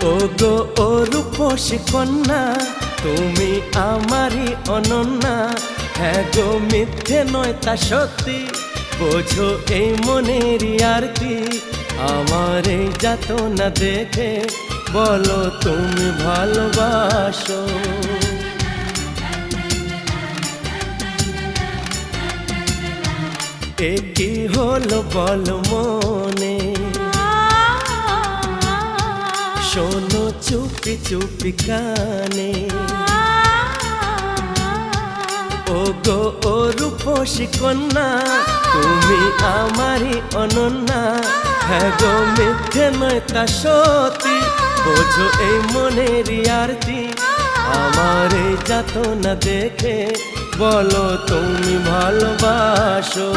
ও গো ও রূপসী কন্যা, তুমি আমারই অনন্যা। হ্যাঁ গো মিথ্যে নয় তা সত্যি, বোঝো এই মনের আরতি। আমার এই যাতনা দেখে বলো তুমি ভালোবাসো। এ কি হলো বলো মনে, শোনো চুপি চুপি কানে। ও গো ও রূপসী কন্যা, তুমি আমারই অনন্যা। হ্যাঁ গো মিথ্যে নয় তা সত্যি, বোঝো এই মনের আরতি। আমার এই যাতনা দেখে বলো তুমি ভালোবাসো।